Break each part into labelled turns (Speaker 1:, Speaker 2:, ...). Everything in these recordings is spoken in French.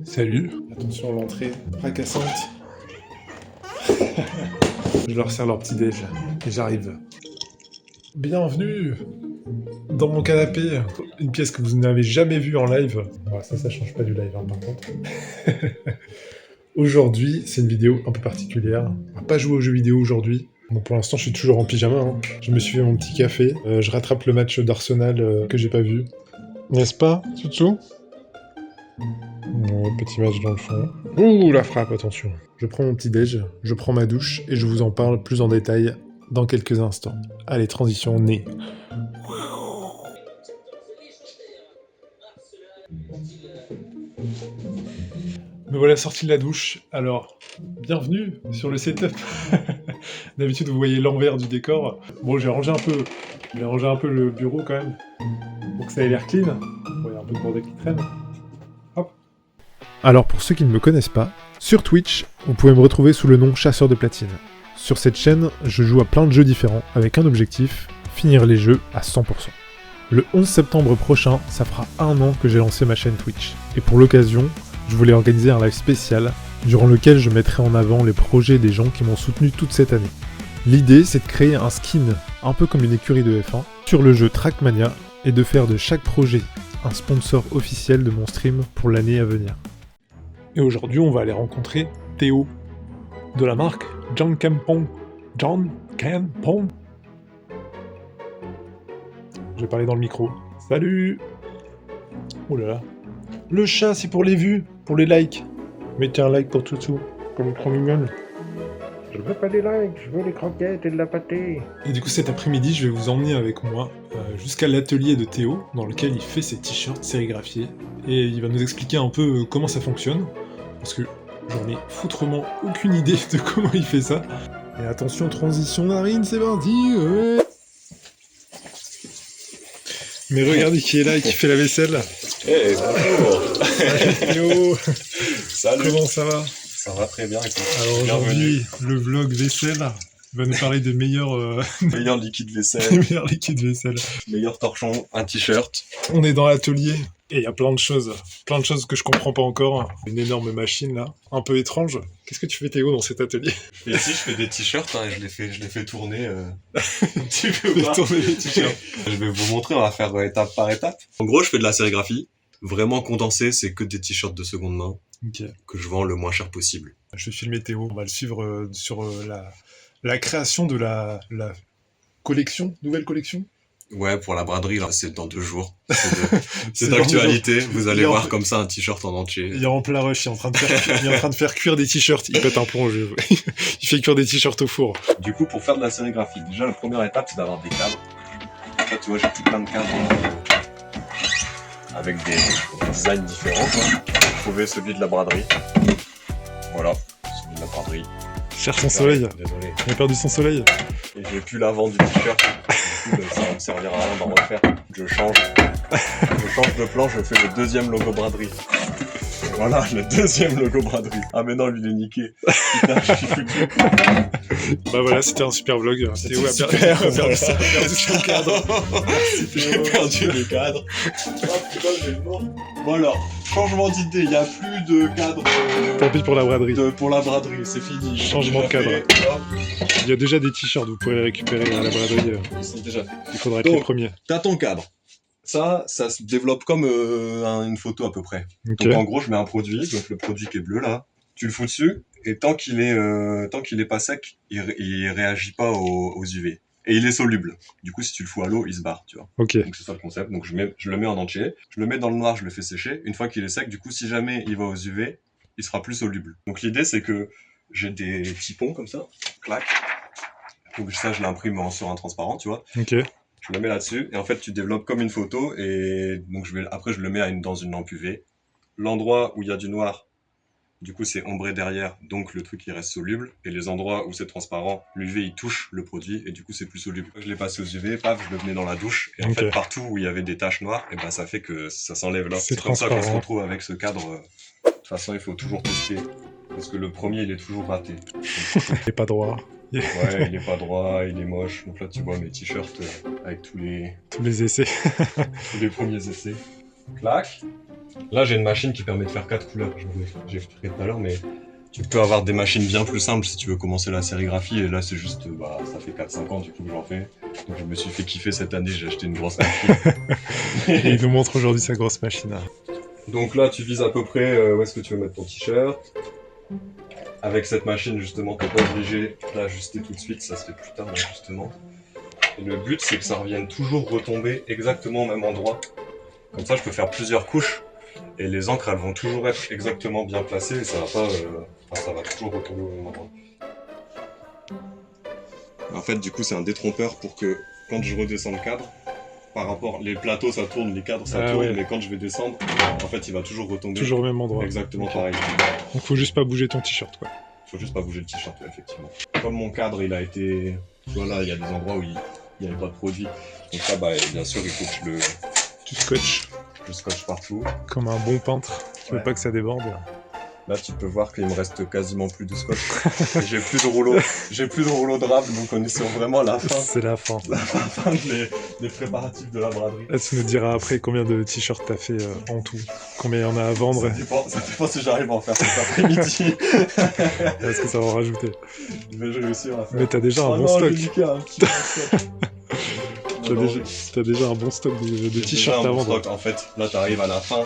Speaker 1: Salut. Attention, l'entrée fracassante. Je leur sers leur petit déj et j'arrive. Bienvenue dans mon canapé, une pièce que vous n'avez jamais vue en live. Bon, ça change pas du live hein, par contre. Aujourd'hui, c'est une vidéo un peu particulière. On va pas jouer aux jeux vidéo aujourd'hui. Bon, pour l'instant, je suis toujours en pyjama. Hein. Je me suis fait mon petit café. Je rattrape le match d'Arsenal que j'ai pas vu. N'est-ce pas, Tsutsu? Petit match dans le fond. Ouh, la frappe, attention. Je prends mon petit déj, je prends ma douche et je vous en parle plus en détail dans quelques instants. Allez, transition nez. Me voilà sorti de la douche. Alors, bienvenue sur le setup. D'habitude, vous voyez l'envers du décor. Bon, j'ai rangé un peu le bureau quand même pour que ça ait l'air clean. Bon, il y a un peu de bordel qui traîne. Hop. Alors, pour ceux qui ne me connaissent pas, sur Twitch, vous pouvez me retrouver sous le nom Chasseur de Platine. Sur cette chaîne, je joue à plein de jeux différents avec un objectif, finir les jeux à 100%. Le 11 septembre prochain, ça fera 1 an que j'ai lancé ma chaîne Twitch. Et pour l'occasion, je voulais organiser un live spécial durant lequel je mettrai en avant les projets des gens qui m'ont soutenu toute cette année. L'idée, c'est de créer un skin, un peu comme une écurie de F1, sur le jeu Trackmania et de faire de chaque projet un sponsor officiel de mon stream pour l'année à venir. Et aujourd'hui, on va aller rencontrer Théo, de la marque John Campon. John Campon. Je vais parler dans le micro. Salut. Oh là là. Le chat, c'est pour les vues, pour les likes. Mettez un like pour Tsutsu, comme trop mignonne.
Speaker 2: Je veux pas des likes, je veux les croquettes et de la pâtée.
Speaker 1: Et du coup, cet après-midi, je vais vous emmener avec moi jusqu'à l'atelier de Théo, dans lequel il fait ses t-shirts sérigraphiés. Et il va nous expliquer un peu comment ça fonctionne, parce que j'en ai foutrement aucune idée de comment il fait ça. Et attention, transition narine, c'est parti ouais. Mais regardez qui est là et qui fait la vaisselle.
Speaker 3: Hey, bonjour.
Speaker 1: Salut Théo.
Speaker 3: Salut.
Speaker 1: Comment ça va?
Speaker 3: Ça va très bien, écoute.
Speaker 1: Alors aujourd'hui, le vlog vaisselle va nous parler des meilleurs,
Speaker 3: Meilleur liquide
Speaker 1: des
Speaker 3: vaisselle,
Speaker 1: meilleurs liquides vaisselle.
Speaker 3: meilleur torchon, un t-shirt.
Speaker 1: On est dans l'atelier et il y a plein de choses que je comprends pas encore. Une énorme machine là, un peu étrange. Qu'est-ce que tu fais Théo dans cet atelier?
Speaker 3: Et ici, je fais des t-shirts, hein, et je les fais tourner. Tu veux pas?
Speaker 1: Tourner les t-shirts.
Speaker 3: Je vais vous montrer, on va faire étape par étape. En gros, je fais de la sérigraphie. Vraiment condensé, c'est que des t-shirts de seconde main
Speaker 1: Ok.
Speaker 3: que je vends le moins cher possible.
Speaker 1: Je vais filmer Théo. On va le suivre sur la création de la collection, nouvelle collection.
Speaker 3: Ouais, pour la braderie, là, c'est dans 2 jours. C'est d'actualité. Vous allez voir comme ça un t-shirt en entier.
Speaker 1: Il est en plein rush, il est en train de faire cuire des t-shirts. Il pète un plomb, il fait cuire des t-shirts au four.
Speaker 3: Du coup, pour faire de la sérigraphie, déjà la première étape, c'est d'avoir des cadres. Là, tu vois, j'ai tout plein de cadres avec des designs différents. J'ai trouvé celui de la braderie. Voilà, celui de la braderie.
Speaker 1: Cherche son soleil.
Speaker 3: Désolé.
Speaker 1: Il a perdu son soleil.
Speaker 3: Et j'ai plus l'avant du t-shirt. Du coup, ça va me servir à rien d'en refaire. Je change de plan, je fais le deuxième logo braderie. Voilà, le deuxième logo braderie. Ah mais non, lui il est niqué. Putain, j'ai foutu.
Speaker 1: Bah voilà, c'était un super vlog. Théo a perdu son cadre.
Speaker 3: J'ai perdu les cadres. Oh putain, j'ai le mort. Bon alors, changement d'idée, il n'y a plus de cadre
Speaker 1: Tant pis pour la braderie.
Speaker 3: pour la braderie, c'est fini.
Speaker 1: Changement de cadre. Il y a déjà des t-shirts, vous pourrez les récupérer à la braderie.
Speaker 3: C'est déjà fait.
Speaker 1: Il faudra être les
Speaker 3: Donc,
Speaker 1: premiers.
Speaker 3: T'as ton cadre. Ça se développe comme une photo à peu près.
Speaker 1: Ok.
Speaker 3: Donc en gros, je mets un produit, donc le produit qui est bleu là, tu le fous dessus, et tant qu'il est pas sec, il réagit pas aux UV. Et il est soluble. Du coup, si tu le fous à l'eau, il se barre, tu vois.
Speaker 1: Ok.
Speaker 3: Donc c'est ça le concept. Donc je le mets en entier, je le mets dans le noir, je le fais sécher. Une fois qu'il est sec, du coup, si jamais il va aux UV, il sera plus soluble. Donc l'idée, c'est que j'ai des petits ponts comme ça, clac. Donc ça, je l'imprime sur un transparent, tu vois.
Speaker 1: Ok.
Speaker 3: Je le mets là-dessus, et en fait, tu développes comme une photo, et donc après, je le mets dans une lampe UV. L'endroit où il y a du noir, du coup, c'est ombré derrière, donc le truc, il reste soluble. Et les endroits où c'est transparent, l'UV, il touche le produit, et du coup, c'est plus soluble. Je l'ai passé aux UV, paf, je le mets dans la douche, et en fait, partout où il y avait des taches noires, et ben, ça fait que ça s'enlève là. C'est comme ça qu'on se retrouve avec ce cadre. De toute façon, il faut toujours tester, parce que le premier, il est toujours raté.
Speaker 1: Il est pas droit.
Speaker 3: Ouais, il est pas droit, il est moche. Donc là, tu vois mes t-shirts avec tous les
Speaker 1: essais.
Speaker 3: tous les premiers essais. clac. Là, j'ai une machine qui permet de faire 4 couleurs. J'ai fait tout à l'heure, mais tu peux avoir des machines bien plus simples si tu veux commencer la sérigraphie. Et là, c'est juste, ça fait 4-5 ans du coup que j'en fais. Donc, je me suis fait kiffer cette année, j'ai acheté une grosse machine.
Speaker 1: Et il nous montre aujourd'hui sa grosse machine.
Speaker 3: Donc là, tu vises à peu près où est-ce que tu veux mettre ton t-shirt. Avec cette machine, justement, t'es pas obligé d'ajuster tout de suite, ça se fait plus tard, justement. Et le but, c'est que ça revienne toujours retomber exactement au même endroit. Comme ça, je peux faire plusieurs couches. Et les encres, elles vont toujours être exactement bien placées et ça va pas, ça va toujours retomber au même endroit. En fait, du coup, c'est un détrompeur pour que quand je redescends le cadre, par rapport, les plateaux ça tourne, les cadres ça tourne, mais quand je vais descendre, en fait, il va toujours retomber.
Speaker 1: Toujours au même endroit.
Speaker 3: Exactement pareil.
Speaker 1: Donc, faut juste pas bouger ton t-shirt, quoi.
Speaker 3: Faut juste pas bouger le t-shirt, effectivement. Comme mon cadre, il a été, tu vois là, il y a des endroits où il n'y avait pas de produit. Donc là, bien sûr, il faut que
Speaker 1: Tu scotches.
Speaker 3: Je scotche partout.
Speaker 1: Comme un bon peintre. Tu veux pas que ça déborde.
Speaker 3: Là, tu peux voir qu'il me reste quasiment plus de scotch. J'ai plus de rouleau de rap, donc on est sur vraiment la fin.
Speaker 1: C'est la fin.
Speaker 3: La fin des préparatifs de la braderie.
Speaker 1: Là, tu nous diras après combien de t-shirts t'as fait en tout. Combien il y en a à vendre.
Speaker 3: Ça dépend si j'arrive à en faire cet après-midi.
Speaker 1: Est-ce que ça va en rajouter?
Speaker 3: Je vais réussir à faire.
Speaker 1: Mais t'as déjà un bon stock. T'as déjà un bon stock de t-shirts à vendre.
Speaker 3: En fait, là, t'arrives à la fin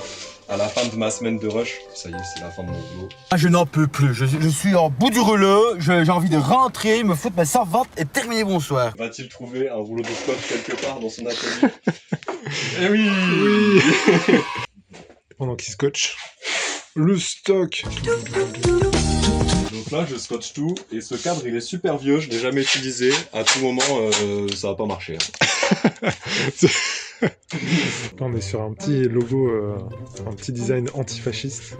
Speaker 3: de ma semaine de rush. Ça y est, c'est la fin de mon boulot.
Speaker 4: Ah, je n'en peux plus. Je suis en bout du rouleau. J'ai envie de rentrer, me foutre ma servante et terminer bonsoir.
Speaker 3: Va-t-il trouver un rouleau de scotch quelque part dans son atelier? Eh oui,
Speaker 1: oui. Pendant qu'il scotche, le stock.
Speaker 3: Donc là, je scotche tout, et ce cadre, il est super vieux, je l'ai jamais utilisé. À tout moment, ça va pas marcher.
Speaker 1: Là, on est sur un petit logo, un petit design antifasciste.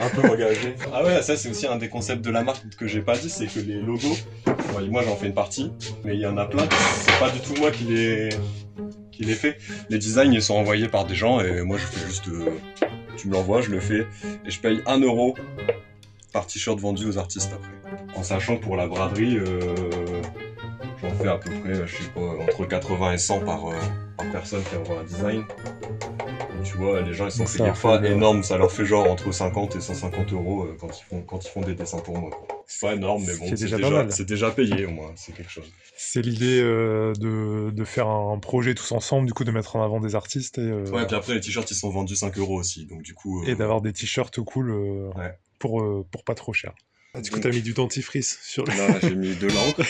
Speaker 3: un peu engagé. Ah ouais, ça c'est aussi un des concepts de la marque que j'ai pas dit, c'est que les logos, moi j'en fais une partie, mais il y en a plein, c'est pas du tout moi qui les fait. Les designs, ils sont envoyés par des gens, et moi je fais juste... tu me l'envoies, je le fais, et je paye 1 € par t-shirt vendu aux artistes après. En sachant que pour la braderie, j'en fais à peu près, je sais pas, entre 80 et 100 par personne qui envoie un design. Donc, tu vois, les gens ils sont payés pas énorme, ça leur fait genre entre 50 et 150 € quand ils font des dessins pour moi. C'est pas énorme, mais bon, c'est déjà payé au moins, c'est quelque chose.
Speaker 1: C'est l'idée de faire un projet tous ensemble, du coup de mettre en avant des artistes.
Speaker 3: Ouais, puis après les t-shirts ils sont vendus 5 € aussi, donc du coup...
Speaker 1: Et d'avoir des t-shirts cool
Speaker 3: ouais.
Speaker 1: pour pas trop cher. Ah, du coup, t'as mis du dentifrice sur le...
Speaker 3: Là, j'ai mis de l'encre.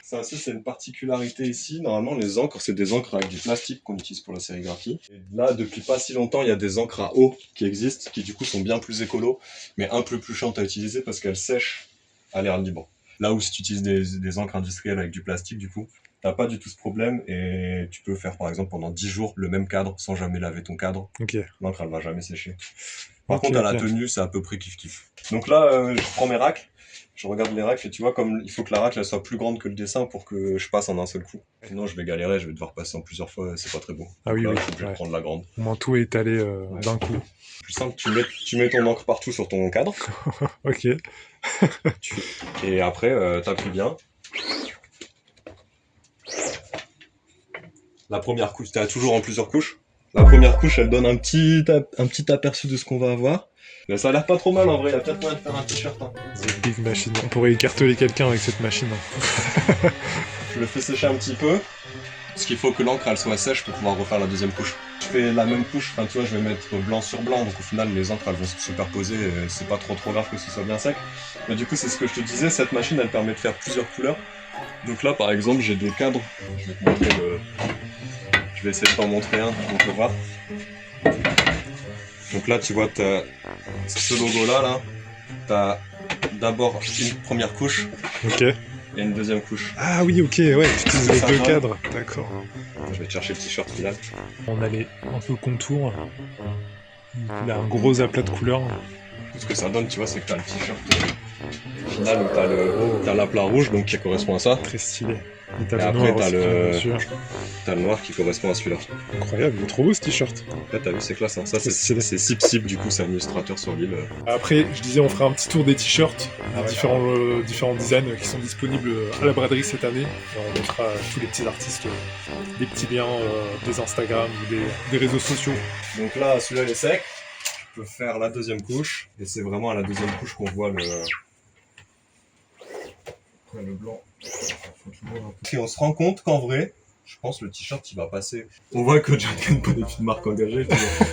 Speaker 3: Ça aussi, c'est une particularité ici. Normalement, les encres, c'est des encres avec du plastique qu'on utilise pour la sérigraphie. Et là, depuis pas si longtemps, il y a des encres à eau qui existent, qui du coup sont bien plus écolo, mais un peu plus chiantes à utiliser parce qu'elles sèchent à l'air libre. Là où si tu utilises des encres industrielles avec du plastique, du coup, t'as pas du tout ce problème et tu peux faire par exemple pendant 10 jours le même cadre sans jamais laver ton cadre.
Speaker 1: Ok.
Speaker 3: L'encre, elle va jamais sécher. Par contre, à la tenue, c'est à peu près kiff-kiff. Donc là, je prends mes racks, je regarde les racks et tu vois, comme il faut que la rack elle soit plus grande que le dessin pour que je passe en un seul coup. Sinon, je vais galérer, je vais devoir passer en plusieurs fois, c'est pas très beau.
Speaker 1: Ah oui,
Speaker 3: là,
Speaker 1: oui.
Speaker 3: Je vais prendre la grande.
Speaker 1: Au moins tout est étalé d'un coup.
Speaker 3: Plus simple, tu mets ton encre partout sur ton cadre.
Speaker 1: Ok.
Speaker 3: Et après, t'appuies bien. La première couche, t'as toujours en plusieurs couches. La première couche, elle donne un petit aperçu de ce qu'on va avoir. Mais ça a l'air pas trop mal en vrai, il y a peut-être moyen de faire un t-shirt. Hein.
Speaker 1: C'est une big machine, on pourrait écarteler quelqu'un avec cette machine.
Speaker 3: Je le fais sécher un petit peu, parce qu'il faut que l'encre elle soit sèche pour pouvoir refaire la deuxième couche. Je fais la même couche, enfin tu vois, je vais mettre blanc sur blanc, donc au final les encres elles vont se superposer, et c'est pas trop grave que ce soit bien sec. Mais du coup c'est ce que je te disais, cette machine elle permet de faire plusieurs couleurs. Donc là par exemple j'ai des cadres, je vais te montrer Je vais essayer de t'en montrer un, on peut voir. Donc là, tu vois, t'as ce logo-là, t'as d'abord une première couche.
Speaker 1: Ok.
Speaker 3: Et une deuxième couche.
Speaker 1: Ah oui, ok, ouais, tu utilises les deux cadres, d'accord.
Speaker 3: Je vais te chercher le t-shirt final.
Speaker 1: On a un peu contour. Il a un gros aplat de couleurs.
Speaker 3: coup, ce que ça donne, tu vois, c'est que t'as le t-shirt final où t'as l'aplat rouge, donc qui correspond à ça.
Speaker 1: Très stylé. Et
Speaker 3: Et
Speaker 1: t'as le
Speaker 3: après,
Speaker 1: noir
Speaker 3: t'as
Speaker 1: aussi,
Speaker 3: le-
Speaker 1: bien sûr.
Speaker 3: T'as le noir qui correspond à celui-là.
Speaker 1: Incroyable, il est trop beau ce t-shirt.
Speaker 3: Là, t'as vu, c'est classe. Hein. Ça,
Speaker 1: C'est stylé.
Speaker 3: c'est Sip, du coup, c'est un illustrateur sur l'île.
Speaker 1: Après, je disais, on fera un petit tour des t-shirts, différents designs qui sont disponibles à la braderie cette année. Et on mettra tous les petits artistes, des petits liens des Instagram ou des réseaux sociaux.
Speaker 3: Donc là, celui-là, il est sec. Je peux faire la deuxième couche. Et c'est vraiment à la deuxième couche qu'on voit le blanc. Et on se rend compte qu'en vrai, je pense le t-shirt il va passer. On voit que John gagne pas des petites marques engagées.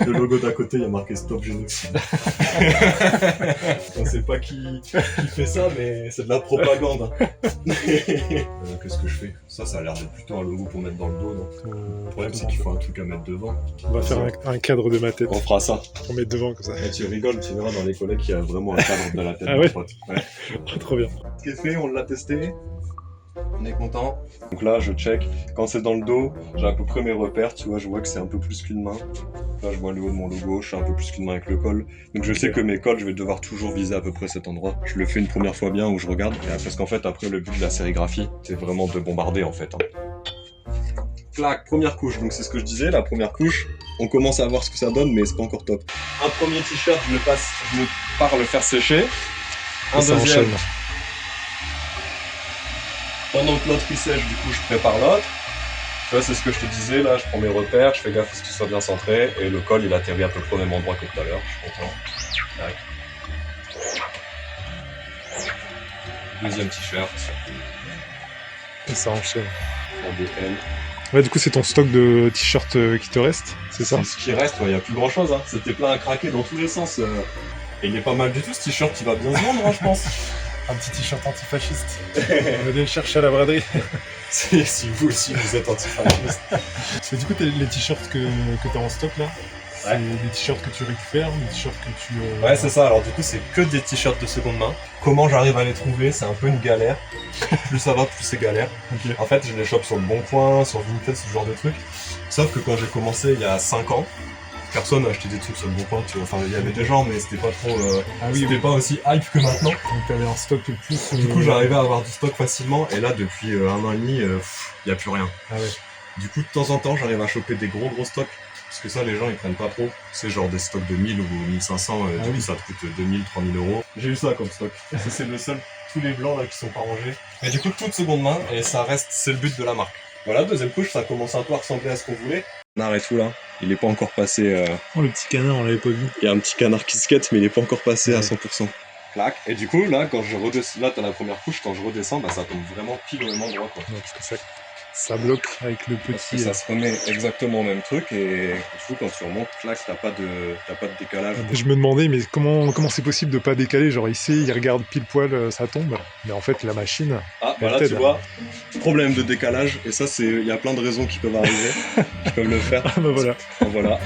Speaker 3: Le logo d'à côté, il y a marqué Stop Génocide. On sait pas qui fait ça, mais c'est de la propagande. Hein. Qu'est-ce que je fais? Ça a l'air d'être plutôt un logo pour mettre dans le dos. Donc. Le problème, c'est qu'il faut un truc à mettre devant.
Speaker 1: On va faire un cadre de ma tête
Speaker 3: On fera ça.
Speaker 1: pour mettre devant comme ça.
Speaker 3: Et tu rigoles, tu verras dans les collègues qu'il y a vraiment un cadre de la tête
Speaker 1: Ah
Speaker 3: de
Speaker 1: ouais
Speaker 3: pote. Ouais.
Speaker 1: Trop bien.
Speaker 3: Ce qui est fait, on l'a testé. On est content. Donc là, je check. Quand c'est dans le dos, j'ai à peu près mes repères. Tu vois, je vois que c'est un peu plus qu'une main. Là, je vois le haut de mon logo. Je suis un peu plus qu'une main avec le col. Donc je sais que mes cols, je vais devoir toujours viser à peu près cet endroit. Je le fais une première fois bien où je regarde. Parce qu'en fait, après, le but de la sérigraphie, c'est vraiment de bombarder en fait. Hein. Clac, première couche. Donc c'est ce que je disais, la première couche. On commence à voir ce que ça donne, mais c'est pas encore top. Un premier t-shirt, je pars le faire sécher. Un
Speaker 1: Ça
Speaker 3: deuxième.
Speaker 1: enchaîne.
Speaker 3: Pendant que l'autre il sèche, du coup, je prépare l'autre. Tu vois, c'est ce que je te disais, là, je prends mes repères, je fais gaffe à ce qu'il soit bien centré, et le col, il atterrit à peu près au même endroit que tout à l'heure, je suis content. Tac. Deuxième t-shirt,
Speaker 1: Et ça enchaîne.
Speaker 3: en BL.
Speaker 1: Ouais, du coup, c'est ton stock de t-shirts qui te reste, c'est ça?
Speaker 3: C'est ce qui reste, il n'y a plus grand chose, hein. C'était plein à craquer dans tous les sens. Et il est pas mal du tout, ce t-shirt, il va bien se vendre, hein, je pense.
Speaker 1: Un petit t-shirt antifasciste. On va aller le chercher à la braderie.
Speaker 3: Si vous aussi, vous êtes antifasciste.
Speaker 1: Et du coup, les t-shirts que tu as en stock là, c'est
Speaker 3: Ouais.
Speaker 1: des t-shirts que tu récupères, des t-shirts que tu.
Speaker 3: Ouais, c'est ça. Alors, du coup, c'est que des t-shirts de seconde main. Comment j'arrive à les trouver, c'est un peu une galère. Plus ça va, plus c'est galère.
Speaker 1: Ok.
Speaker 3: En fait, je les chope sur le Bon Coin, sur Vinted, ce genre de trucs. Sauf que quand j'ai commencé il y a 5 ans, personne n'a acheté des trucs sur le Bon Coin, tu vois. Enfin, il y avait des gens, mais c'était pas trop.
Speaker 1: Ah oui,
Speaker 3: c'était pas aussi hype que maintenant.
Speaker 1: Donc t'avais un stock plus.
Speaker 3: Du coup, j'arrivais à avoir du stock facilement. Et là, depuis 1 an et demi, il y a plus rien.
Speaker 1: Ah ouais.
Speaker 3: Du coup, de temps en temps, j'arrive à choper des gros stocks. Parce que ça, les gens, ils prennent pas trop. C'est genre des stocks de 1000 ou 1500.
Speaker 1: Ah
Speaker 3: Du
Speaker 1: oui.
Speaker 3: coup, ça te coûte 2000, 3000 euros. J'ai eu ça comme stock. Ça, c'est le seul. Tous les blancs là qui sont pas rangés. Et du coup, toute seconde main. Et ça reste, c'est le but de la marque. Voilà, deuxième couche, ça commence un peu à ressembler à ce qu'on voulait. Canard et tout là. Il est pas encore passé.
Speaker 1: Oh, le petit canard, on l'avait pas vu.
Speaker 3: Il y a un petit canard qui skate, mais il est pas encore passé à
Speaker 1: Ouais.
Speaker 3: 100%. Clac. Et du coup, là, quand je redescends, là, t'as la première couche. Quand je redescends, bah, ça tombe vraiment pile au même endroit, quoi.
Speaker 1: Ouais, parce que ça bloque avec le
Speaker 3: Parce que
Speaker 1: petit.
Speaker 3: ça se remet exactement au même truc et du coup quand tu remontes, clac, t'as pas de décalage.
Speaker 1: Je me demandais, mais comment c'est possible de pas décaler? Genre, il regarde pile poil, ça tombe. Mais en fait, la machine.
Speaker 3: Ah bah là
Speaker 1: Elle
Speaker 3: tu
Speaker 1: t'aide.
Speaker 3: vois, problème de décalage et ça c'est, il y a plein de raisons qui peuvent arriver, qui peuvent le faire.
Speaker 1: Ah bah voilà.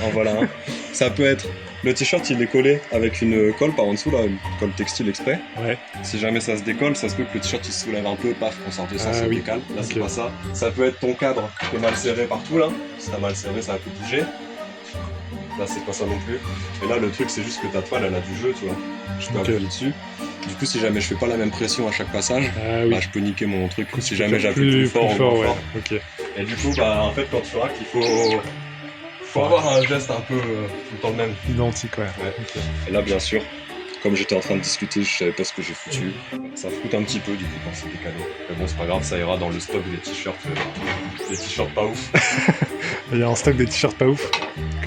Speaker 3: En voilà un. Ça peut être, le t-shirt il est collé avec une colle par en dessous là, une colle textile exprès.
Speaker 1: Ouais.
Speaker 3: Si jamais ça se décolle, ça se peut que le t-shirt il se soulève un peu, paf, on sort de sens,
Speaker 1: Ah
Speaker 3: ça
Speaker 1: oui.
Speaker 3: décale. Là c'est
Speaker 1: Ok.
Speaker 3: pas ça. Ça peut être ton cadre qui est mal serré partout là. Si t'as mal serré, ça va peut bouger. Là c'est pas ça non plus. Et là le truc c'est juste que ta toile elle a du jeu, tu vois. Je peux
Speaker 1: Ok.
Speaker 3: appuyer dessus. Du coup si jamais je fais pas la même pression à chaque passage,
Speaker 1: Ah oui.
Speaker 3: bah je peux niquer mon truc.
Speaker 1: Coup,
Speaker 3: Si
Speaker 1: tu
Speaker 3: jamais
Speaker 1: peux
Speaker 3: j'appuie plus fort ou moins
Speaker 1: ouais.
Speaker 3: fort.
Speaker 1: Ok.
Speaker 3: Et du coup bah en fait quand tu raques il faut avoir un geste un peu tout le temps le même.
Speaker 1: Identique, ouais.
Speaker 3: Ouais.
Speaker 1: Ok.
Speaker 3: Et là, bien sûr, comme j'étais en train de discuter, je savais pas ce que j'ai foutu. Ça coûte un petit peu du coup quand c'est décalé. Mais bon, c'est pas grave, ça ira dans le stock des t-shirts pas ouf.
Speaker 1: Il y a un stock des t-shirts pas ouf. Que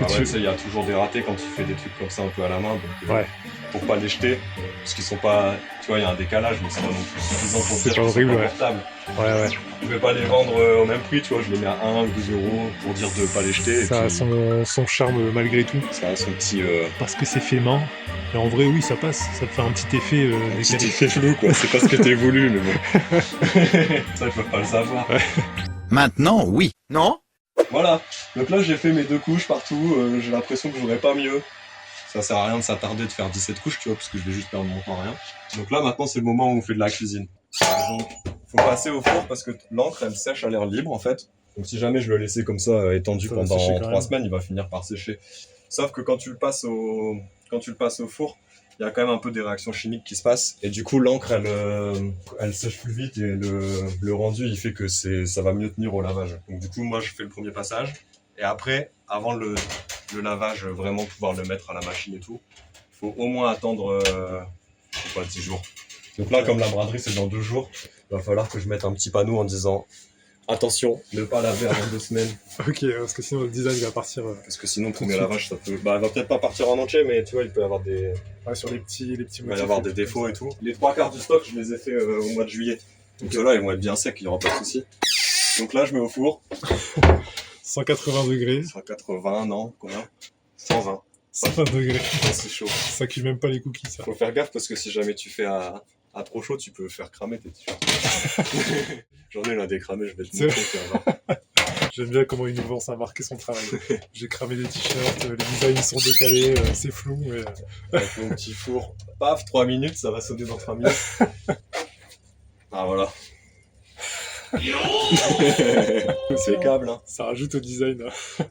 Speaker 3: Ah ouais,
Speaker 1: tu...
Speaker 3: tu sais, il y a toujours des ratés quand tu fais des trucs comme ça un peu à la main. Donc,
Speaker 1: Ouais.
Speaker 3: pour pas les jeter, parce qu'ils sont pas. Tu vois, il y a un décalage, mais c'est pas non plus suffisant pour
Speaker 1: C'est
Speaker 3: dire
Speaker 1: pas
Speaker 3: qu'ils sont
Speaker 1: horrible,
Speaker 3: pas
Speaker 1: ouais.
Speaker 3: portables.
Speaker 1: Ouais.
Speaker 3: Je vais pas les vendre au même prix, tu vois, je les mets à 1 ou 2 euros pour dire de pas les jeter.
Speaker 1: Ça
Speaker 3: et
Speaker 1: a
Speaker 3: puis,
Speaker 1: son charme malgré tout.
Speaker 3: ça a son petit.
Speaker 1: Parce que c'est fait main. Et en vrai, oui, ça passe. Ça te fait un petit effet
Speaker 3: Petit
Speaker 1: décalé.
Speaker 3: effet flou, quoi. C'est pas ce que t'es voulu, mais bon. Ça, ils peuvent pas le savoir.
Speaker 4: Maintenant, oui. Non?
Speaker 3: Voilà, donc là j'ai fait mes 2 couches partout, j'ai l'impression que j'aurais pas mieux. Ça sert à rien de s'attarder de faire 17 couches, tu vois, parce que je vais juste perdre mon temps à rien. Donc là maintenant c'est le moment où on fait de la cuisine. Donc faut passer au four parce que l'encre elle sèche à l'air libre en fait. Donc si jamais je le laissais comme ça étendu
Speaker 1: Ça va
Speaker 3: pendant
Speaker 1: sécher quand
Speaker 3: 3
Speaker 1: même.
Speaker 3: semaines, il va finir par sécher. Sauf que quand tu le passes au four, il y a quand même un peu des réactions chimiques qui se passent. Et du coup, l'encre, elle sèche plus vite et le rendu, il fait que ça va mieux tenir au lavage. Donc du coup, moi, je fais le premier passage. Et après, avant le lavage, vraiment pouvoir le mettre à la machine et tout, il faut au moins attendre, je sais pas, 10 jours. Donc là, comme la braderie, c'est dans 2 jours, il va falloir que je mette un petit panneau en disant attention, ne pas laver avant 2 semaines.
Speaker 1: Ok, parce que sinon le design va partir
Speaker 3: Parce que sinon, le premier lavage, ça peut. Bah, elle va peut-être pas partir en entier, mais tu vois, il peut y avoir des.
Speaker 1: ouais, sur les petits
Speaker 3: Il va y
Speaker 1: motifs
Speaker 3: avoir des défauts et tout. Les 3/4 du stock, je les ai fait au mois de juillet. Donc ceux-là, ils vont être bien secs, il n'y aura pas de souci. Donc là, je mets au four.
Speaker 1: 180 degrés.
Speaker 3: 180, non, combien 120.
Speaker 1: 120 degrés.
Speaker 3: C'est chaud.
Speaker 1: Ça cuit même pas les cookies, ça.
Speaker 3: Faut faire gaffe parce que si jamais tu fais à trop chaud, tu peux faire cramer tes t-shirts. J'en ai là des cramés, je vais te
Speaker 1: C'est
Speaker 3: montrer.
Speaker 1: J'aime bien comment il nous vend, ça a marqué son travail. J'ai cramé des t-shirts, les designs sont décalés, c'est flou, mais...
Speaker 3: Avec mon petit four. Paf, 3 minutes, ça va sonner dans 3 minutes. Ah voilà. C'est les câbles, hein.
Speaker 1: Ça rajoute au design.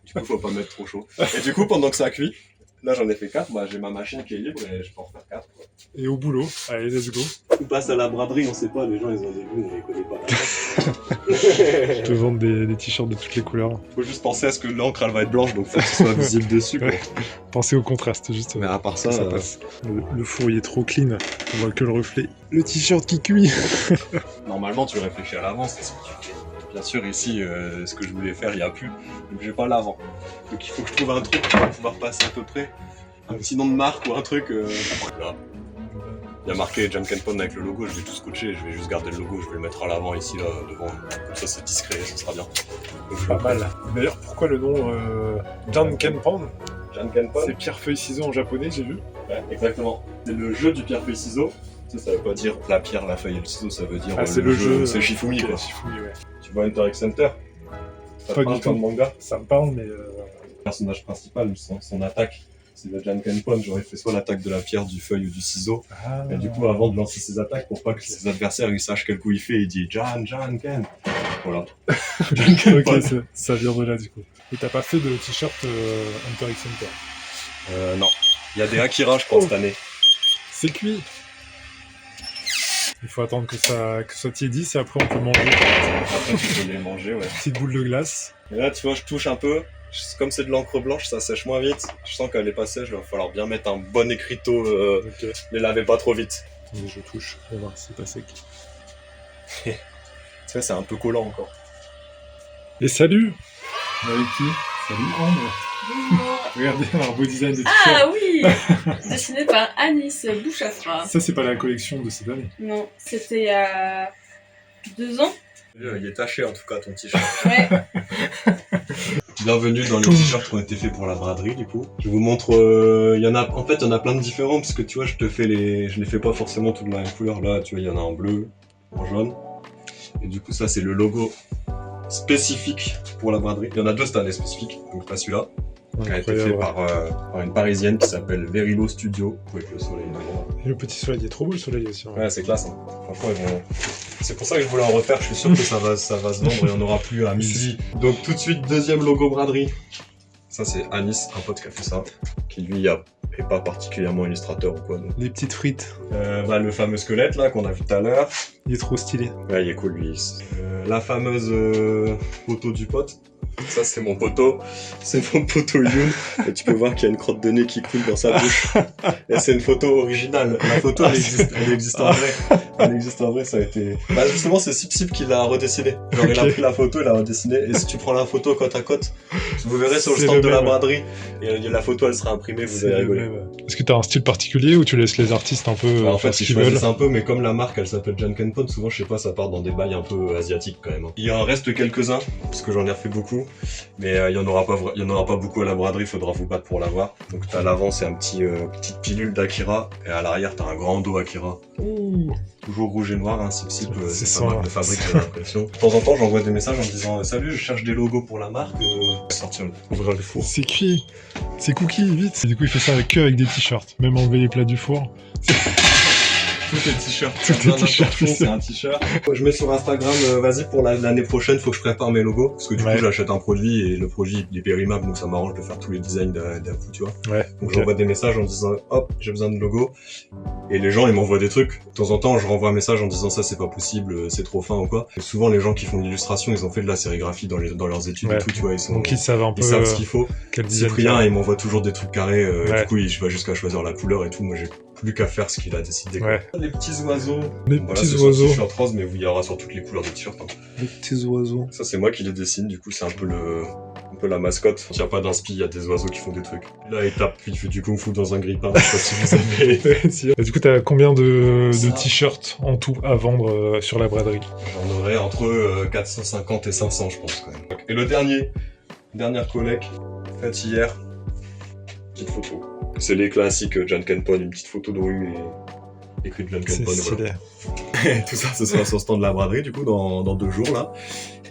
Speaker 3: Du coup, faut pas mettre trop chaud. Et du coup, pendant que ça cuit, là j'en ai fait 4, bah, j'ai ma machine qui est libre et je peux en faire 4. Quoi.
Speaker 1: Et au boulot, allez, let's go.
Speaker 3: On passe à la braderie, on sait pas, les gens ils ont des goûts, on les connaît pas.
Speaker 1: Je te vends des t-shirts de toutes les couleurs.
Speaker 3: Faut juste penser à ce que l'encre elle va être blanche, donc faut que ce soit visible dessus. Quoi.
Speaker 1: Ouais. Pensez au contraste, justement.
Speaker 3: Mais à part ça,
Speaker 1: passe. Le four il est trop clean, on voit que le reflet. Le t-shirt qui cuit.
Speaker 3: normalement tu réfléchis à l'avance, c'est ce que tu fais. Bien sûr, ici, ce que je voulais faire, il n'y a plus, donc j'ai pas l'avant. Donc il faut que je trouve un truc pour pouvoir passer à peu près. Un petit nom de marque ou un truc. Là. Il y a marqué Jan Kenpon avec le logo, je vais tout scotcher, je vais juste garder le logo, je vais le mettre à l'avant ici, là, devant. Comme ça, c'est discret, ça sera bien. Donc, je
Speaker 1: Pas
Speaker 3: vais
Speaker 1: mal. D'ailleurs, pourquoi le nom Jan Kenpon?
Speaker 3: Jan Kenpon.
Speaker 1: C'est pierre feuille ciseaux en japonais, j'ai vu.
Speaker 3: Ouais, exactement. C'est le jeu du pierre-feuille-ciseau. Ça veut pas dire la pierre, la feuille et le ciseau, ça veut dire
Speaker 1: c'est le jeu.
Speaker 3: C'est Shifumi,
Speaker 1: Ok,
Speaker 3: quoi.
Speaker 1: Shifumi, ouais.
Speaker 3: Tu vois Hunter x Hunter? Ça
Speaker 1: Pas
Speaker 3: te parle
Speaker 1: du tout.
Speaker 3: comme manga.
Speaker 1: Ça me parle, mais...
Speaker 3: Le personnage principal, son attaque, c'est le Jan Kenpon. J'aurais fait soit l'attaque de la pierre, du feuille ou du ciseau.
Speaker 1: Ah.
Speaker 3: Et du coup, avant de lancer ses attaques, pour pas que ses adversaires ils sachent quel coup il fait, il dit Jan Ken. Voilà. Jan Kenpon.
Speaker 1: Ok, ça vient de là, du coup. Et t'as pas fait de t-shirt Hunter x Hunter?
Speaker 3: Non. Il y a des Akira, je pense, cette année.
Speaker 1: C'est cuit. Il faut attendre que ça tiédisse et après on peut manger.
Speaker 3: Après, tu peux les manger, ouais.
Speaker 1: Petite boule de glace.
Speaker 3: Et là, tu vois, je touche un peu. Comme c'est de l'encre blanche, ça sèche moins vite. Je sens qu'elle est pas sèche, il va falloir bien mettre un bon écriteau.
Speaker 1: Ok.
Speaker 3: Les laver pas trop vite.
Speaker 1: Attendez, je touche. On va voir si c'est pas sec.
Speaker 3: Tu sais, c'est un peu collant encore.
Speaker 1: Et salut. Avec qui? Salut Ambre. Regardez, un beau design de t-shirt.
Speaker 5: Ah oui. Dessiné par Anis Bouchafra.
Speaker 1: Ça, c'est pas la collection de cette année.
Speaker 5: Non, c'était il y a 2 ans.
Speaker 3: Il est taché en tout cas ton t-shirt.
Speaker 5: Ouais.
Speaker 3: Bienvenue dans les t-shirts qui ont été faits pour la braderie du coup. Je vous montre, il y en a plein de différents parce que tu vois je les fais pas forcément toutes de la même couleur. Là tu vois il y en a en bleu, en jaune. Et du coup ça c'est le logo spécifique pour la braderie. Il y en a 2 cette année spécifiques, donc pas celui-là. Qui a été fait par une parisienne qui s'appelle Verilo Studio, avec le soleil devant.
Speaker 1: Et le petit soleil, il est trop beau le soleil aussi. Hein.
Speaker 3: Ouais, c'est classe. Hein. Franchement, c'est pour ça que je voulais en refaire. Je suis sûr que ça va se vendre et il n'y en aura plus à midi. Donc, tout de suite, deuxième logo braderie. Ça, c'est Anis, un pote qui a fait ça, qui lui est pas particulièrement illustrateur ou quoi. Donc.
Speaker 1: Les petites frites.
Speaker 3: Le fameux squelette là qu'on a vu tout à l'heure.
Speaker 1: Il est trop stylé.
Speaker 3: Ouais, il est cool lui. La fameuse photo du pote. Ça, c'est mon poteau. C'est mon poteau Youn. Et tu peux voir qu'il y a une crotte de nez qui coule dans sa bouche. Et c'est une photo originale. La photo, elle existe en vrai. Elle existe en vrai, ça a été... Bah, justement, c'est Sip qui l'a redessiné. Genre, il a pris la photo, il l'a redessiné. Et si tu prends la photo côte à côte, vous verrez sur le stand de la braderie. Et la photo, elle sera imprimée, vous allez rigoler.
Speaker 1: Est-ce que t'as un style particulier ou tu laisses les artistes un peu
Speaker 3: en fait,
Speaker 1: faire ce
Speaker 3: ils
Speaker 1: qu'ils veulent?
Speaker 3: choisissent un peu, mais comme la marque, elle s'appelle Jan Kenpon, souvent, je sais pas, ça part dans des bails un peu asiatiques quand même. Il en reste quelques-uns, parce que j'en ai refait beaucoup. Mais il y en aura pas beaucoup à la braderie, il faudra vous battre pour l'avoir. Donc t'as à l'avant c'est un petite pilule d'Akira et à l'arrière t'as un grand dos Akira.
Speaker 1: Ouh.
Speaker 3: Toujours rouge et noir, hein, c'est
Speaker 1: ça,
Speaker 3: sa marque de fabrique, j'ai l'impression. De temps en temps j'envoie des messages en disant salut, je cherche des logos pour la marque. Sortir, ouvrir le four.
Speaker 1: C'est cuit. C'est cookie, vite. Et du coup il fait ça avec des t-shirts. Même enlever les plats du four.
Speaker 3: Tous les t-shirts.
Speaker 1: Tous les t-shirts,
Speaker 3: C'est un t-shirt. Je mets sur Instagram, vas-y, pour l'année prochaine, faut que je prépare mes logos. Parce que du coup, j'achète un produit et le produit, il est périmable, donc ça m'arrange de faire tous les designs d'un coup, tu vois.
Speaker 1: Ouais.
Speaker 3: Donc j'envoie des messages en disant, hop, j'ai besoin de logo. Et les gens, ils m'envoient des trucs. De temps en temps, je renvoie un message en disant ça, c'est pas possible, c'est trop fin ou quoi. Et souvent, les gens qui font de l'illustration, ils ont fait de la sérigraphie dans leurs études et tout, tu vois.
Speaker 1: Donc ils savent un peu
Speaker 3: ils savent ce qu'il faut.
Speaker 1: quel design.
Speaker 3: Cyprien, il m'envoie toujours des trucs carrés. Du coup, je vais jusqu'à choisir la couleur et tout. Moi, j'ai plus qu'à faire ce qu'il a décidé.
Speaker 1: Ouais.
Speaker 3: Les petits oiseaux.
Speaker 1: Les
Speaker 3: Voilà,
Speaker 1: petits
Speaker 3: c'est
Speaker 1: oiseaux.
Speaker 3: T-shirt rose, mais il y aura sur toutes les couleurs de t-shirt. Hein.
Speaker 1: Les petits oiseaux.
Speaker 3: Ça, c'est moi qui les dessine. Du coup, c'est un peu la mascotte. Il n'y a pas d'inspi, il y a des oiseaux qui font des trucs. Là, il tape, il fait du kung-fu dans un grille-pain. Je sais pas si vous avez.
Speaker 1: Et du coup, t'as combien de t-shirts en tout à vendre sur la braderie?
Speaker 3: J'en aurais entre 450 et 500, je pense, quand même. Et le dernière collecte, faite hier, petite photo. C'est les classiques John Kenpon, une petite photo de rue et écrit John Kenpon. Voilà. Tout ça, ce sera sur le stand de la braderie, du coup, dans 2 jours, là.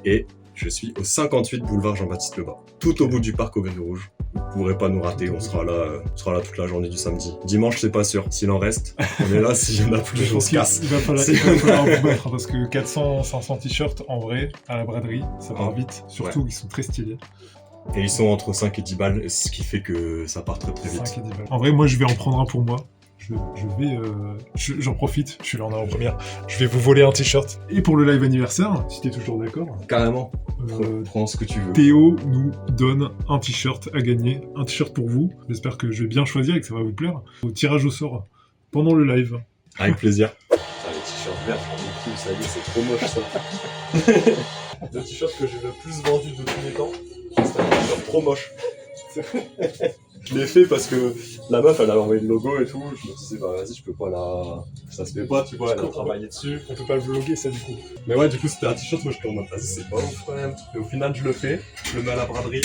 Speaker 3: Et je suis au 58 boulevard Jean-Baptiste Lebas, tout au bout du parc au Gris Rouge. Vous ne pourrez pas nous rater, on sera là toute la journée du samedi. Dimanche, c'est pas sûr, s'il en reste. On est là, s'il y en a plus, on se casse.
Speaker 1: Il va falloir vous battre, parce que 400, 500 t-shirts, en vrai, à la braderie, ça part vite. Surtout, ils sont très stylés.
Speaker 3: Et ils sont entre 5 et 10 balles, ce qui fait que ça part très très vite.
Speaker 1: 5 et 10 balles. En vrai, moi, je vais en prendre un pour moi. J'en profite, je suis là en avant-première. Je vais vous voler un t-shirt. Et pour le live anniversaire, si t'es toujours d'accord,
Speaker 3: carrément. Prends ce que tu veux.
Speaker 1: Théo nous donne un t-shirt à gagner, un t-shirt pour vous. J'espère que je vais bien choisir et que ça va vous plaire. Au tirage au sort pendant le live.
Speaker 3: Avec plaisir. Les t-shirts verts, ça y est, c'est trop moche ça. Le t-shirt que j'ai le plus vendu de tous les temps, c'est un t-shirt trop moche. Je l'ai fait parce que la meuf, elle avait envoyé le logo et tout. Je me disais, bah vas-y, je peux pas ça se fait pas, tu vois, elle a travaillé dessus.
Speaker 1: On peut pas le vlogger, ça, du coup.
Speaker 3: Mais ouais, du coup, c'était un t-shirt, moi, je me dis, vas-y, c'est pas ouf quand même. Et au final, je le fais, je le mets à la braderie.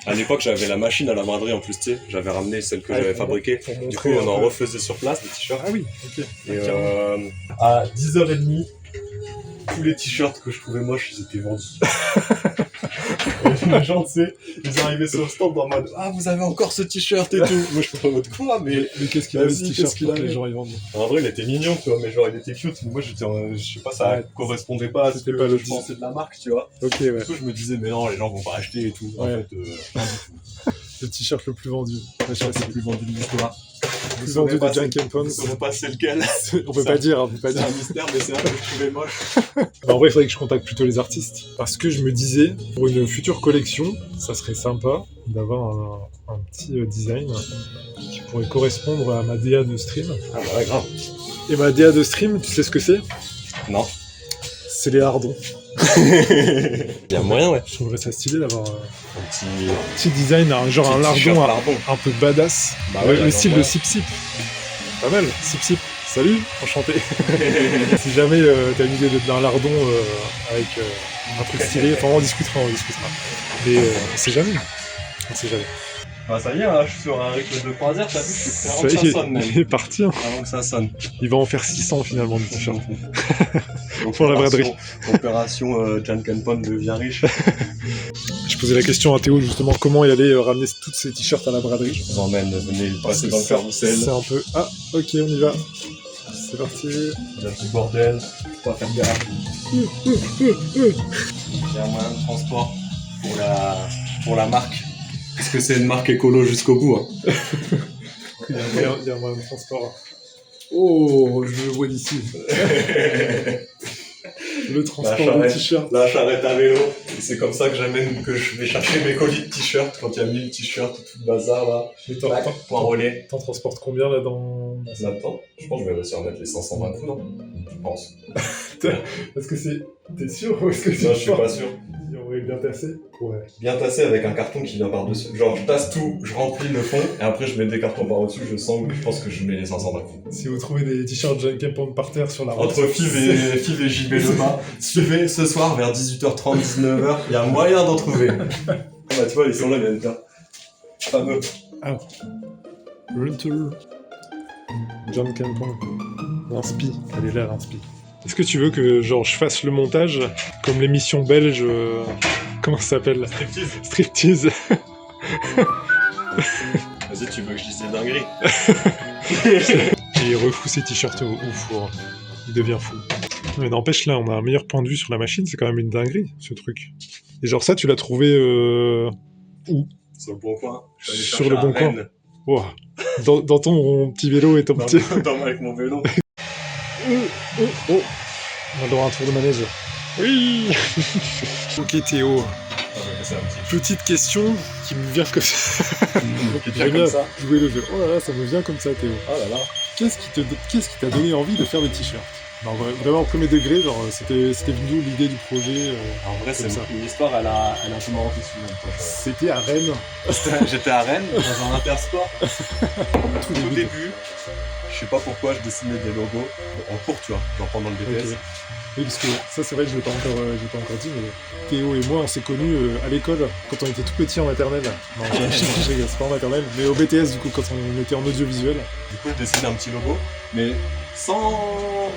Speaker 3: À l'époque, j'avais la machine à la braderie en plus, tu sais. J'avais ramené celle que j'avais fabriquée. Du coup, on en refaisait sur place, les t-shirts.
Speaker 1: Ah oui, ok.
Speaker 3: Et à 10h30, tous les t-shirts que je trouvais moches, ils étaient vendus. Les gens, tu sais, ils arrivaient sur le stand en mode « Ah, vous avez encore ce t-shirt et tout !» Moi, je suis en mode « Quoi ?» Mais qu'est-ce qu'il avait ce t-shirt pour que les gens y vendent? En vrai, il était mignon, tu vois, mais genre, il était cute. Moi, je sais pas, ça correspondait pas à ce que je pensais de la marque, tu vois.
Speaker 1: Ok, ouais.
Speaker 3: Du coup, je me disais « Mais non, les gens vont pas acheter et tout. » En fait, rien du tout.
Speaker 1: Le t-shirt le plus vendu.
Speaker 3: Le t-shirt le plus vendu de l'histoire.
Speaker 1: Le plus vendu de John Kenpon.
Speaker 3: Vous savez pas c'est lequel.
Speaker 1: On peut pas dire,
Speaker 3: C'est un mystère, mais c'est un que je trouvais moche.
Speaker 1: En vrai, il faudrait que je contacte plutôt les artistes. Parce que je me disais, pour une future collection, ça serait sympa d'avoir un petit design qui pourrait correspondre à ma DA de stream.
Speaker 3: Ah bah ouais, grave.
Speaker 1: Et ma DA de stream, tu sais ce que c'est?
Speaker 3: Non.
Speaker 1: C'est les lardons.
Speaker 3: Il y a moyen, ouais.
Speaker 1: Je trouverais ça stylé d'avoir
Speaker 3: Un
Speaker 1: petit design, genre un lardon un peu badass.
Speaker 3: Bah ouais,
Speaker 1: le style de Sip Sip. Pas mal, Sip Sip. Salut, enchanté. Si jamais t'as une idée d'un lardon avec un truc stylé, enfin on discutera. Mais on sait jamais.
Speaker 3: Bah ça y est, là, je suis sur un rythme de croisière, t'as vu, je suis prêt avant que
Speaker 1: Ça y
Speaker 3: ça
Speaker 1: est,
Speaker 3: sonne même.
Speaker 1: il est parti. Hein.
Speaker 3: Avant que ça sonne.
Speaker 1: Il va en faire 600 finalement, le t-shirt. Pour la braderie.
Speaker 3: Opération John Kenpon devient riche.
Speaker 1: Je posais la question à Théo justement comment il allait ramener tous ces t-shirts à la braderie.
Speaker 3: Je vous emmène, venez passer dans le carrousel.
Speaker 1: C'est un peu... Ah, ok, on y va. C'est parti.
Speaker 3: Il y a du bordel, faut pas faire gaffe. Il y a un moyen de transport pour la marque. Parce que c'est une marque écolo jusqu'au bout. Hein.
Speaker 1: Il y a un moyen de transport. Oh, je le vois d'ici. Le transport de t-shirt.
Speaker 3: La charrette à vélo. Et c'est comme ça que je vais chercher mes colis de t-shirts quand il y a 1000 t-shirts et tout le bazar là. Point relais.
Speaker 1: T'en transportes combien là dans
Speaker 3: Là-dedans? Je pense que je vais réussir à mettre les 520 coups, non? Je pense.
Speaker 1: Est-ce que c'est... T'es sûr ou est-ce que c'est...
Speaker 3: Non, je suis pas sûr.
Speaker 1: On va bien tasser. Ouais.
Speaker 3: Bien tassé avec un carton qui vient par-dessus. Genre, je tasse tout, je remplis le fond, et après je mets des cartons par-dessus, je pense que je mets les 520 coups.
Speaker 1: Si vous trouvez des t-shirts John Kenpon par terre sur la route...
Speaker 3: Entre Fiv et JB Lema, suivez ce soir vers 18h30, 19h, il y a moyen d'en trouver. Bah tu vois, ils sont là, les gars. Fameux.
Speaker 1: Ah. Rental. John Kenpon. Inspi. Elle est là, l'inspi. Est-ce que tu veux que genre je fasse le montage comme l'émission belge comment ça s'appelle? Striptease.
Speaker 3: Vas-y, tu veux que je dise des dingueries?
Speaker 1: Et il refout ses t-shirts au four. Il devient fou. Mais n'empêche, là, on a un meilleur point de vue sur la machine, c'est quand même une dinguerie, ce truc. Et genre ça, tu l'as trouvé où?
Speaker 3: Sur le bon coin. Je suis allé
Speaker 1: Sur
Speaker 3: chercher
Speaker 1: le
Speaker 3: à
Speaker 1: bon coin.
Speaker 3: Rennes.
Speaker 1: Wow. Dans ton petit vélo et ton petit...
Speaker 3: Avec mon vélo.
Speaker 1: Oh. On a le droit à un tour de manège. Oui. Ok Théo, petite question qui me vient comme ça. J'aime bien jouer le jeu. Oh là là, ça me vient comme ça Théo.
Speaker 3: Oh là là.
Speaker 1: Qu'est-ce qui t'a donné envie de faire des t-shirts? Non, vraiment au premier degré, genre c'était venu l'idée du projet.
Speaker 3: En vrai, c'est
Speaker 1: ça.
Speaker 3: une histoire, elle a un peu marrant aussi.
Speaker 1: C'était à Rennes.
Speaker 3: J'étais à Rennes, dans un intersport.
Speaker 1: Tout
Speaker 3: Au début, je sais pas pourquoi, je dessinais des logos en cours, tu vois, genre pendant le BTS.
Speaker 1: Ok. Oui, parce que ça, c'est vrai que je l'ai pas encore dit, mais Théo et moi, on s'est connus à l'école quand on était tout petits en maternelle. Non, je rigole, c'est pas en maternelle, mais au BTS, du coup, quand on était en audiovisuel.
Speaker 3: Du coup, je dessinais un petit logo, mais sans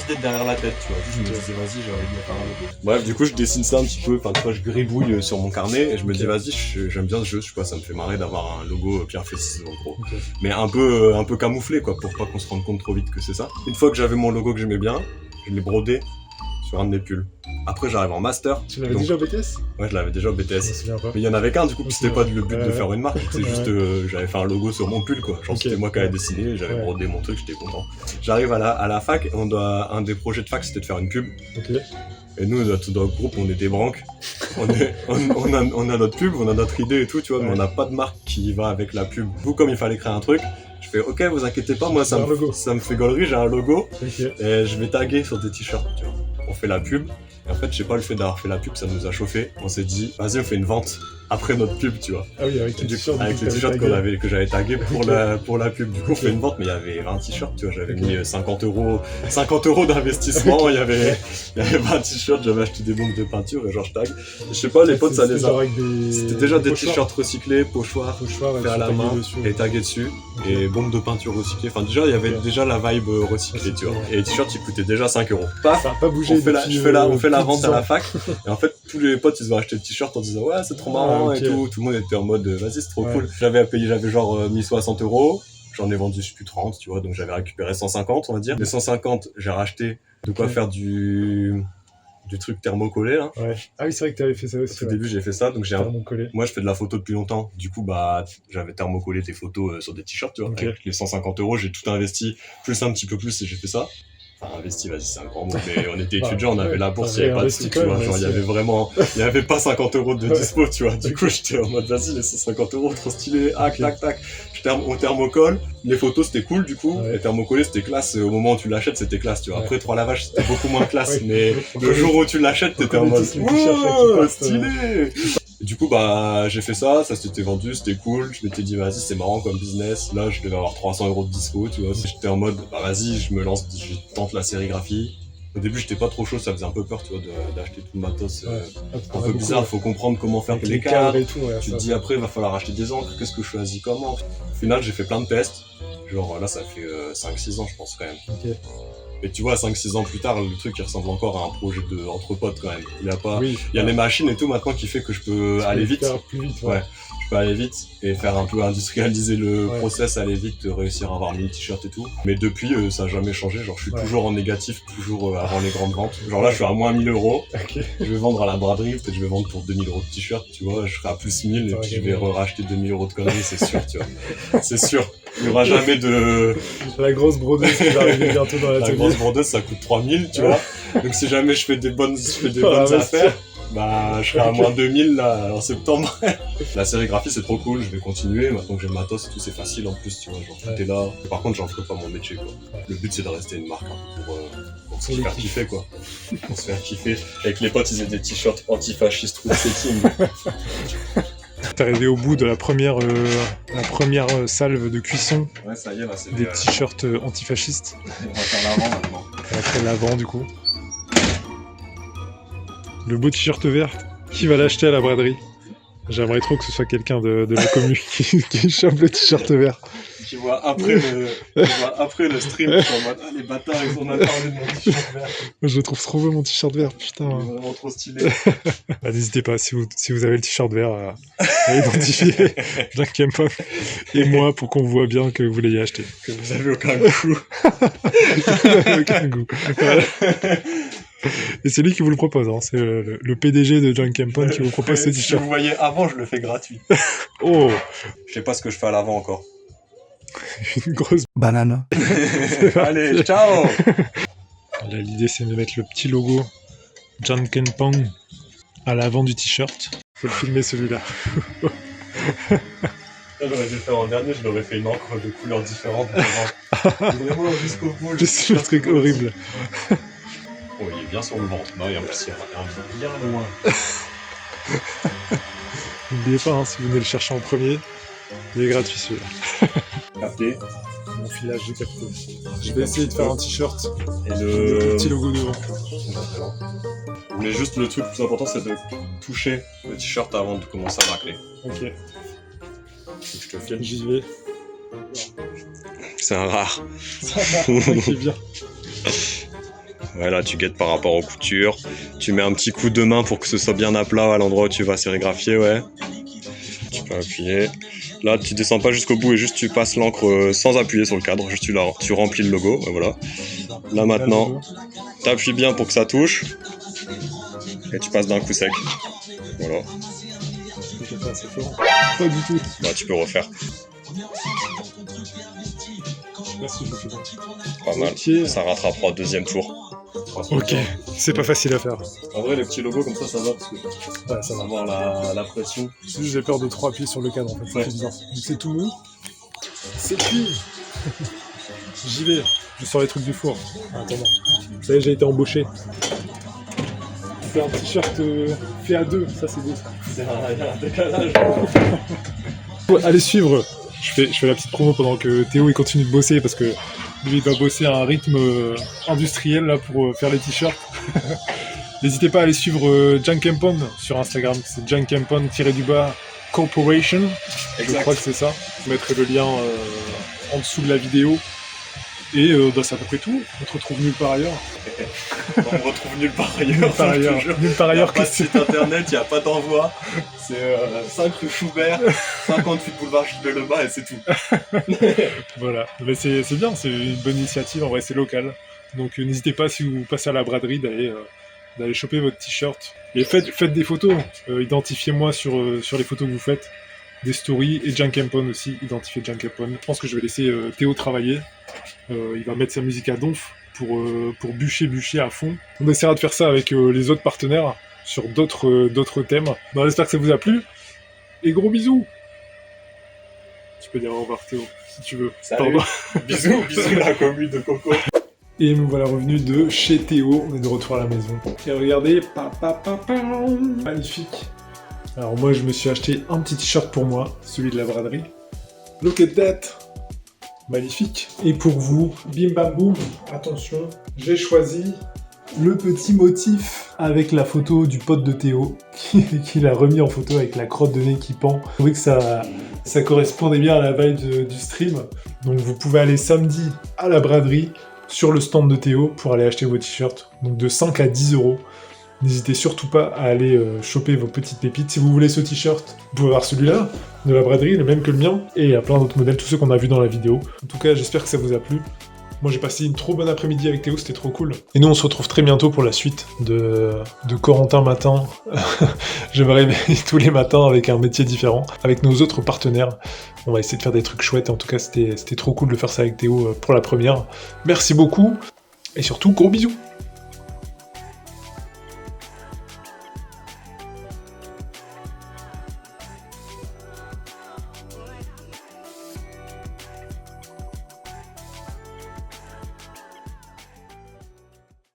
Speaker 3: idée derrière la tête, tu vois. Je me disais, vas-y, j'ai envie de me faire un logo. Bref, du coup, je dessine ça un petit peu, enfin, tu vois, je gribouille sur mon carnet et je me dis, vas-y, j'aime bien ce jeu, je sais pas, ça me fait marrer d'avoir un logo bien fait, en gros.
Speaker 1: Okay.
Speaker 3: Mais un peu camouflé, quoi, pour pas qu'on se rende compte trop vite que c'est ça. Une fois que j'avais mon logo que j'aimais bien, je l'ai brodé sur un de mes pulls. Après, j'arrive en master.
Speaker 1: Tu l'avais déjà au BTS?
Speaker 3: Ouais, je l'avais déjà au BTS.
Speaker 1: Je me souviens pas.
Speaker 3: Mais il y en avait qu'un, du coup, c'était pas le but de
Speaker 1: Ouais.
Speaker 3: faire une marque, c'est juste, j'avais fait un logo sur mon pull, quoi. Genre,
Speaker 1: Ok.
Speaker 3: c'était moi qui avais dessiné, j'avais
Speaker 1: Ouais.
Speaker 3: brodé mon truc, j'étais content. J'arrive à la fac, un des projets de fac, c'était de faire une pub.
Speaker 1: Ok.
Speaker 3: Et nous, notre groupe, on est des branques. On a notre pub, on a notre idée et tout, tu vois, mais
Speaker 1: Ouais.
Speaker 3: on n'a pas de marque qui va avec la pub. Vous, comme il fallait créer un truc, je fais, ok, vous inquiétez pas, moi, ça
Speaker 1: J'ai un logo.
Speaker 3: me fait gaulerie, j'ai un logo,
Speaker 1: Ok.
Speaker 3: et je vais taguer sur des t-shirts, tu vois. On fait la pub, et en fait, je sais pas, le fait d'avoir fait la pub, ça nous a chauffé. On s'est dit, vas-y, on fait une vente après notre pub, tu vois.
Speaker 1: Ah oui, avec les t-shirts.
Speaker 3: Avec
Speaker 1: du coup,
Speaker 3: les t-shirts
Speaker 1: t'avais
Speaker 3: que j'avais tagués pour
Speaker 1: Ok.
Speaker 3: la pub. Du coup, on fait une vente, mais il y avait 20 t-shirts, tu vois. J'avais
Speaker 1: Ok.
Speaker 3: mis 50 euros d'investissement. Il y avait 20 t-shirts, j'avais acheté des bombes de peinture et genre je tag. Je sais pas, les potes, ça les a. C'était déjà des t-shirts recyclés, pochoirs, fait à la main et tagués dessus. Et bombes de peinture recyclées. Enfin, déjà, il y avait
Speaker 1: Ok.
Speaker 3: déjà la vibe recyclée, tu vois. Et les t-shirts, ils coûtaient déjà 5 euros. Paf!
Speaker 1: Ça a pas bougé.
Speaker 3: On fait la vente à la
Speaker 1: fin.
Speaker 3: fac et en fait tous les potes ils ont acheté le t-shirt en disant ouais c'est trop marrant
Speaker 1: Ah, ok.
Speaker 3: et tout le monde était en mode vas-y c'est trop
Speaker 1: Ouais.
Speaker 3: cool. J'avais genre mis 60 euros, j'en ai vendu je sais plus 30 tu vois, donc j'avais récupéré 150 on va dire. Les 150 j'ai racheté de quoi
Speaker 1: Ok.
Speaker 3: faire du truc thermocollé là.
Speaker 1: Ouais. Ah oui, c'est vrai que t'avais fait ça aussi.
Speaker 3: Au début j'ai fait ça, donc
Speaker 1: Mon collé.
Speaker 3: moi je fais de la photo depuis longtemps, du coup bah j'avais thermocollé des photos sur des t-shirts tu vois.
Speaker 1: Ok.
Speaker 3: Avec les 150 euros j'ai tout investi, plus un petit peu plus et j'ai fait ça. Enfin, investi, vas-y, c'est un grand mot, mais on était étudiants, on avait la bourse, il n'y avait pas de sous, tu vois, genre, il y avait pas 50 euros de dispo, tu vois, du coup, j'étais en mode, vas-y, les 50 euros, trop stylé, tac, on thermocole, les photos, c'était cool, du coup,
Speaker 1: Ouais.
Speaker 3: les thermocollés, c'était classe, au moment où tu l'achètes, c'était classe, tu vois,
Speaker 1: Ouais.
Speaker 3: après 3 lavages, c'était beaucoup moins classe,
Speaker 1: Ouais.
Speaker 3: mais
Speaker 1: On
Speaker 3: le
Speaker 1: connaît-
Speaker 3: jour où tu l'achètes, t'étais en
Speaker 1: connaît
Speaker 3: mode,
Speaker 1: tous les t-shirts qui
Speaker 3: wow,
Speaker 1: passent,
Speaker 3: stylé! Et du coup, bah, j'ai fait ça s'était vendu, c'était cool. Je m'étais dit, vas-y, c'est marrant comme business. Là, je devais avoir 300 euros de dispo, tu vois. J'étais en mode, bah, vas-y, je me lance, je tente la sérigraphie. Au début, j'étais pas trop chaud, ça faisait un peu peur, tu vois, d'acheter tout le matos. Un peu bizarre, faut comprendre comment faire les cadres.
Speaker 1: et tout. Ouais,
Speaker 3: Tu
Speaker 1: ça.
Speaker 3: te dis, après, il va falloir acheter des encres, qu'est-ce que je choisis comment? Au final, j'ai fait plein de tests. Genre, là, ça fait 5-6 ans, je pense, quand même.
Speaker 1: Ok.
Speaker 3: Et tu vois, 5-6 ans plus tard, le truc, il ressemble encore à un projet entre potes, quand même. Il y a pas,
Speaker 1: Oui.
Speaker 3: il y a les machines et tout maintenant qui fait que je peux aller vite.
Speaker 1: Faire plus vite.
Speaker 3: Ouais. Je peux aller vite et faire un peu industrialiser le
Speaker 1: Ouais.
Speaker 3: process, aller vite, réussir à avoir 1000 t-shirts et tout. Mais depuis, ça a jamais changé. Genre, je suis
Speaker 1: Ouais.
Speaker 3: toujours en négatif, toujours avant les grandes ventes. Genre là, je suis à moins 1000 euros.
Speaker 1: Ok.
Speaker 3: Je vais vendre à la braderie, peut-être je vais vendre pour 2000 euros de t-shirt, tu vois. Je serai à plus 1000 et
Speaker 1: Ouais,
Speaker 3: puis je
Speaker 1: gagner.
Speaker 3: vais racheter 2000 euros de conneries, c'est sûr, tu vois. C'est sûr. Il y aura jamais de.
Speaker 1: La grosse brodeuse qui va arriver bientôt dans
Speaker 3: La
Speaker 1: l'atelier.
Speaker 3: grosse brodeuse, ça coûte 3000, tu vois. Donc si jamais je fais des bonnes
Speaker 1: Ah, ouais,
Speaker 3: affaires, bah je serai à moins 2000 là en septembre. La sérigraphie c'est trop cool, je vais continuer. Maintenant que j'ai le matos et tout, c'est facile en plus, tu vois. Genre tout
Speaker 1: Ouais.
Speaker 3: est là. Par contre, j'en ferai pas mon métier, quoi. Le but c'est de rester une marque hein, pour se
Speaker 1: Pour
Speaker 3: faire
Speaker 1: les
Speaker 3: kiffer, quoi. Pour se faire kiffer. Avec les potes, ils avaient des t-shirts antifascistes route setting.
Speaker 1: T'es arrivé au bout de la première salve de cuisson
Speaker 3: Ouais, ça y est, là c'est
Speaker 1: des t-shirts antifascistes.
Speaker 3: On va faire l'avant maintenant.
Speaker 1: Après l'avant du coup. Le beau t-shirt vert, qui va l'acheter à la braderie? J'aimerais trop que ce soit quelqu'un de la commune qui chope le t-shirt vert.
Speaker 3: Tu vois après le stream, tu es en mode ah les bâtards ils ont mal parlé de mon t-shirt vert.
Speaker 1: Je le trouve trop beau mon t-shirt vert, putain.
Speaker 3: Il est vraiment trop stylé.
Speaker 1: Ah, n'hésitez pas, si vous avez le t-shirt vert, à identifier Jack Kempon et moi pour qu'on voit bien que vous l'ayez acheté.
Speaker 3: Que vous avez aucun goût.
Speaker 1: Aucun goût. Voilà. Et c'est lui qui vous le propose, hein. C'est le PDG de Jack Kempon qui vous propose ce
Speaker 3: Si
Speaker 1: t-shirt.
Speaker 3: vous voyez avant, je le fais gratuit.
Speaker 1: Oh,
Speaker 3: Je sais pas ce que je fais à l'avant encore.
Speaker 1: une grosse...
Speaker 4: Banane.
Speaker 3: Allez, ciao.
Speaker 1: Là, l'idée c'est de mettre le petit logo Jack Kempon à l'avant du t-shirt. Faut le filmer celui-là.
Speaker 3: J'aurais dû le faire en dernier, je l'aurais fait une encre de couleurs différentes. Vraiment jusqu'au bout.
Speaker 1: C'est le truc horrible.
Speaker 3: Oh, il est bien sur le ventre. Non, et en plus, il y a un bien loin.
Speaker 1: N'oubliez pas, hein, si vous venez le chercher en premier, il est gratuit celui-là.
Speaker 3: Capté.
Speaker 1: Mon filage, j'ai capté. Je vais essayer de faire un t-shirt,
Speaker 3: Et
Speaker 1: le petit logo devant.
Speaker 3: Mais juste le truc le plus important, c'est de toucher le t-shirt avant de commencer à racler.
Speaker 1: Ok,
Speaker 3: Donc, je te filme.
Speaker 1: j'y vais.
Speaker 3: C'est un rare.
Speaker 1: Ça va, ok, bien.
Speaker 3: Voilà, tu guettes par rapport aux coutures. Tu mets un petit coup de main pour que ce soit bien à plat à l'endroit où tu vas sérigraphier, ouais. Tu peux appuyer. Là, tu descends pas jusqu'au bout et juste tu passes l'encre sans appuyer sur le cadre. Juste tu remplis le logo, ouais, voilà. Là maintenant, t'appuies bien pour que ça touche. Et tu passes d'un coup sec. Voilà.
Speaker 1: C'est pas assez fort. Pas du tout.
Speaker 3: Bah, tu peux refaire.
Speaker 1: Je sais pas si je le fais bien.
Speaker 3: Pas mal.
Speaker 1: Ok.
Speaker 3: Ça rattrapera au deuxième tour.
Speaker 1: Ok, c'est pas facile à faire.
Speaker 3: En vrai, les petits logos comme ça va parce que
Speaker 1: Ouais, ça va.
Speaker 3: avoir la pression.
Speaker 1: C'est juste j'ai peur de trop appuyer sur le cadre en fait.
Speaker 3: Ouais.
Speaker 1: C'est bizarre. Donc c'est tout mou. C'est cuit. J'y vais. Je sors les trucs du four. Ah, attends. Ça y est, j'ai été embauché. C'est un t-shirt fait à deux. Ça c'est beau.
Speaker 3: Il y a un décalage.
Speaker 1: Allez suivre. Je fais la petite promo pendant que Théo il continue de bosser parce que lui il va bosser à un rythme industriel là pour faire les t-shirts. N'hésitez pas à aller suivre Jack Kempon sur Instagram, c'est Jack Kempon-du-bas Corporation. Je crois que c'est ça. Je mettrai le lien en dessous de la vidéo. Et c'est à peu près tout. On se retrouve nulle part ailleurs.
Speaker 3: On me retrouve nulle part ailleurs.
Speaker 1: Nulle part ailleurs. Nulle part
Speaker 3: Il n'y a
Speaker 1: ailleurs
Speaker 3: pas
Speaker 1: que
Speaker 3: de site internet, il n'y a pas d'envoi. C'est 5 rue Schubert, 58 boulevard Gilbert-le-Bas et c'est tout.
Speaker 1: Voilà, mais c'est bien, c'est une bonne initiative, en vrai c'est local. Donc n'hésitez pas si vous passez à la braderie d'aller choper votre t-shirt. Et faites des photos, identifiez-moi sur les photos que vous faites, des stories, et Jack Kempon aussi, identifiez Jack Kempon. Je pense que je vais laisser Théo travailler, il va mettre sa musique à donf pour bûcher à fond. On essaiera de faire ça avec les autres partenaires sur d'autres thèmes. Bon, j'espère que ça vous a plu, et gros bisous. Tu peux dire au revoir Théo, si tu veux.
Speaker 3: Salut.
Speaker 1: Pardon.
Speaker 3: Bisous la commune de Coco.
Speaker 1: Et nous voilà revenus de chez Théo, on est de retour à la maison. Et regardez, magnifique. Alors moi je me suis acheté un petit t-shirt pour moi, celui de la braderie. Look at that. Magnifique. Et pour vous, bim bam boum, attention, j'ai choisi le petit motif avec la photo du pote de Théo, qu'il a remis en photo avec la crotte de nez qui pend. Je trouvais que ça correspondait bien à la vibe du stream. Donc vous pouvez aller samedi à la braderie, sur le stand de Théo, pour aller acheter vos t-shirts. Donc de 5 à 10 €. N'hésitez surtout pas à aller choper vos petites pépites. Si vous voulez ce t-shirt, vous pouvez avoir celui-là, de la braderie, le même que le mien, et il y a plein d'autres modèles, tous ceux qu'on a vus dans la vidéo. En tout cas, j'espère que ça vous a plu. Moi, j'ai passé une trop bonne après-midi avec Théo, c'était trop cool. Et nous, on se retrouve très bientôt pour la suite de Corentin Matin. Je me réveille tous les matins avec un métier différent, avec nos autres partenaires. On va essayer de faire des trucs chouettes. En tout cas, c'était trop cool de faire ça avec Théo pour la première. Merci beaucoup, et surtout, gros bisous.